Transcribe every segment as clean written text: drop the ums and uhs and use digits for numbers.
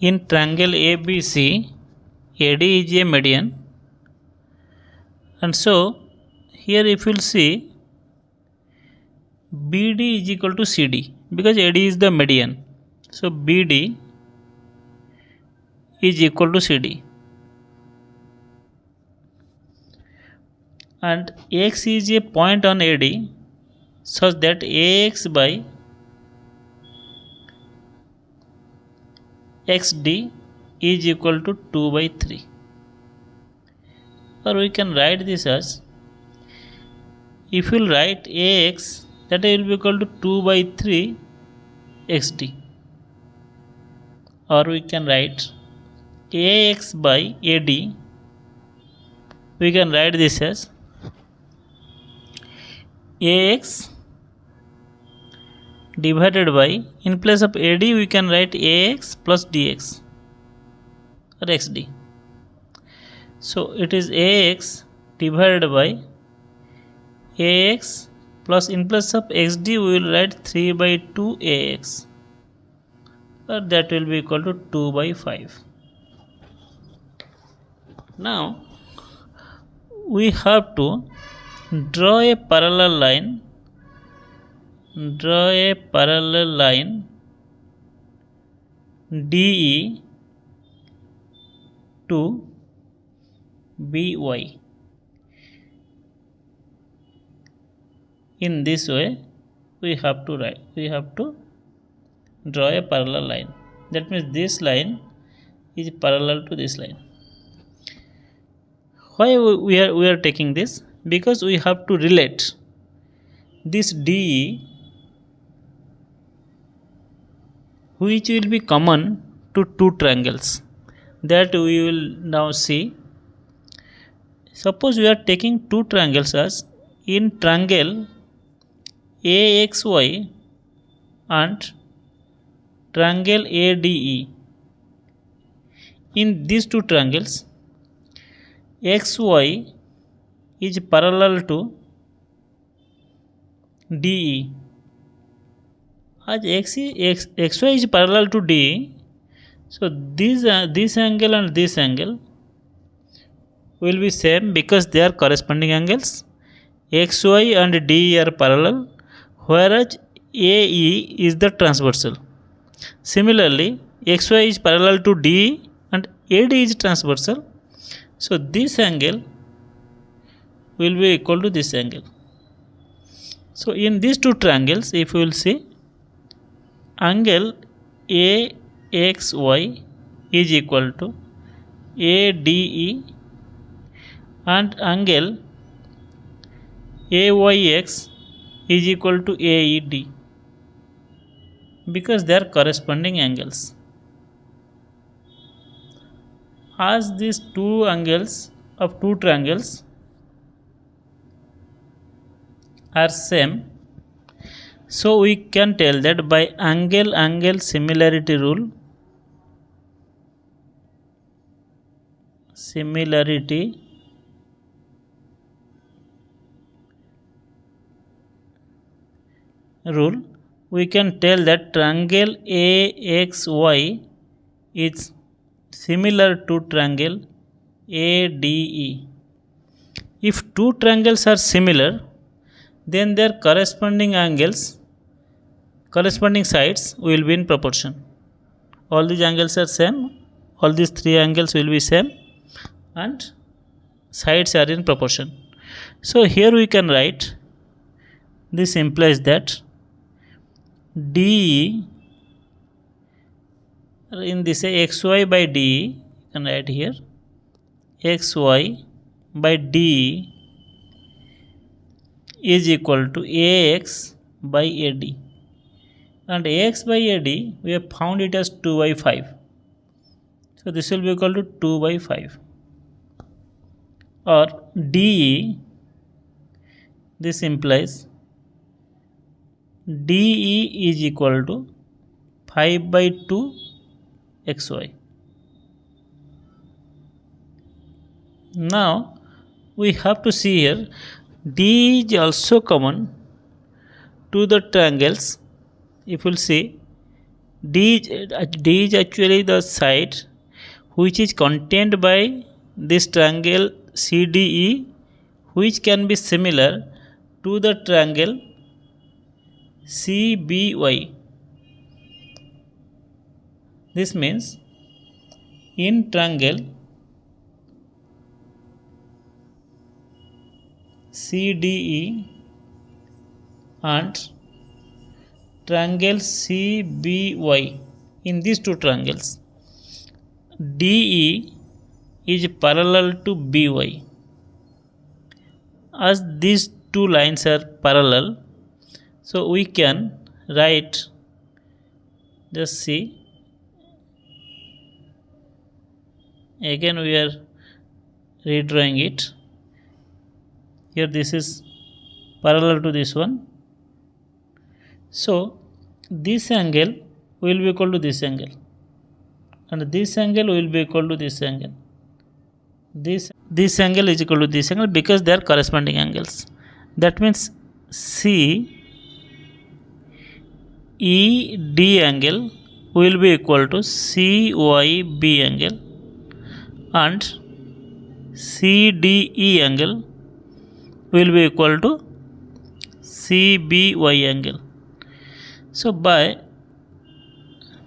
in triangle ABC, AD is a median, and so here if you will see BD is equal to CD because AD is the median. So BD is equal to CD, and X is a point on AD such that AX by XD is equal to 2 by 3, or we can write this as, if you will write AX, that will be equal to 2 by 3 XD, or we can write AX by AD, we can write this as AX divided by, in place of AD we can write AX plus DX or XD. So it is AX divided by AX plus, in place of XD we will write 3 by 2 AX, or that will be equal to 2 by 5. Now we have to draw a parallel line, DE to BY. In this way we have to draw a parallel line. That means this line is parallel to this line. Why we are taking this? Because we have to relate this DE, which will be common to two triangles, that we will now see. Suppose we are taking two triangles as in triangle AXY and triangle ADE. In these two triangles, XY is parallel to DE. As XY is parallel to DE, so this angle and this angle will be same because they are corresponding angles. XY and DE are parallel, whereas AE is the transversal. Similarly, XY is parallel to DE and AD is transversal. So this angle will be equal to this angle. So in these two triangles, if you will see, angle AXY is equal to ADE and angle AYX is equal to AED, because they are corresponding angles. As these two angles of two triangles are same, so we can tell that by angle similarity rule, we can tell that triangle AXY is similar to triangle ADE. If two triangles are similar, then their corresponding sides will be in proportion. All these angles are same, all these three angles will be same, and sides are in proportion. So here we can write, this implies that DE, in this XY by DE, you can write here XY by DE is equal to AX by AD, and AX by AD we have found it as 2 by 5. So this will be equal to 2 by 5, or DE, this implies DE is equal to 5 by 2 XY. Now we have to see here, D is also common to the triangles. If you will see, D is actually the side which is contained by this triangle CDE, which can be similar to the triangle CBY. This means in triangle CDE and triangle CBY, in these two triangles, DE is parallel to BY. As these two lines are parallel, so we can write, just see, again we are redrawing it. Here this is parallel to this one. So this angle will be equal to this angle, and this angle will be equal to this angle. This angle is equal to this angle because they are corresponding angles. That means CED angle will be equal to CYB angle, and CDE angle will be equal to CBY angle. So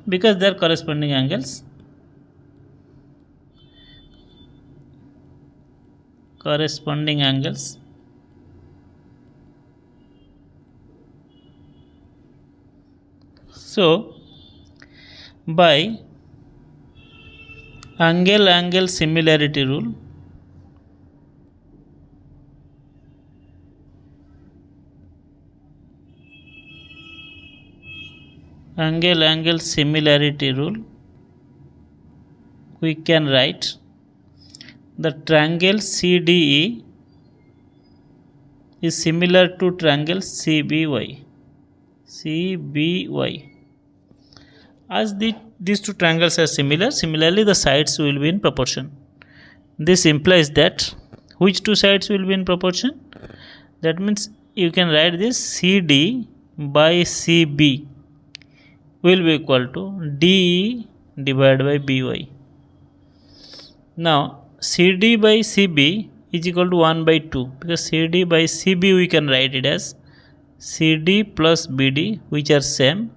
because they are corresponding angles, so by angle similarity rule, angle similarity rule, we can write the triangle CDE is similar to triangle CBY. As these two triangles are similar, similarly the sides will be in proportion. This implies that which two sides will be in proportion? That means you can write this CD by CB will be equal to DE divided by BY. Now CD by CB is equal to 1 by 2, because CD by CB we can write it as CD plus BD, which are same,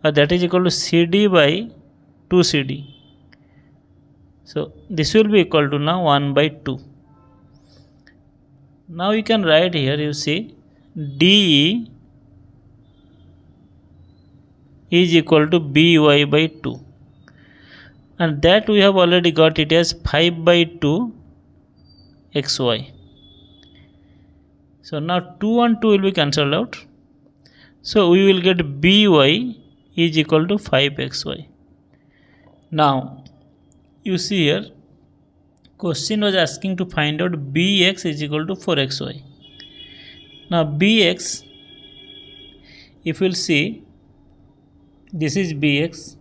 that is equal to CD by 2CD. So this will be equal to now 1 by 2. Now you can write here, you see, DE is equal to BY by 2, and that we have already got it as 5 by 2 XY. So now 2 and 2 will be cancelled out. So we will get BY is equal to 5XY. Now you see here, question was asking to find out BX is equal to 4XY. Now BX, if you will see, this is BX.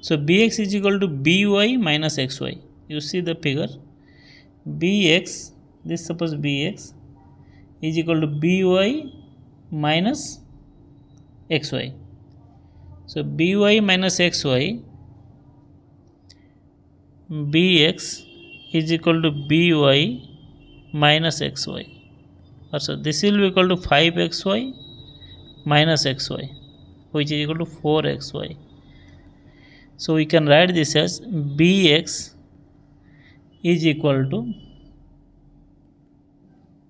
So BX is equal to BY minus XY. You see the figure, BX, this suppose BX is equal to BY minus XY. So BY minus XY, BX is equal to BY minus XY. So this will be equal to 5XY minus XY, which is equal to 4XY. So we can write this as BX is equal to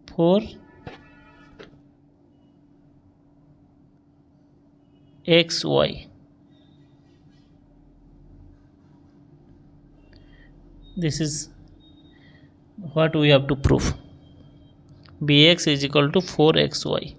4XY. This is what we have to prove. BX is equal to 4XY.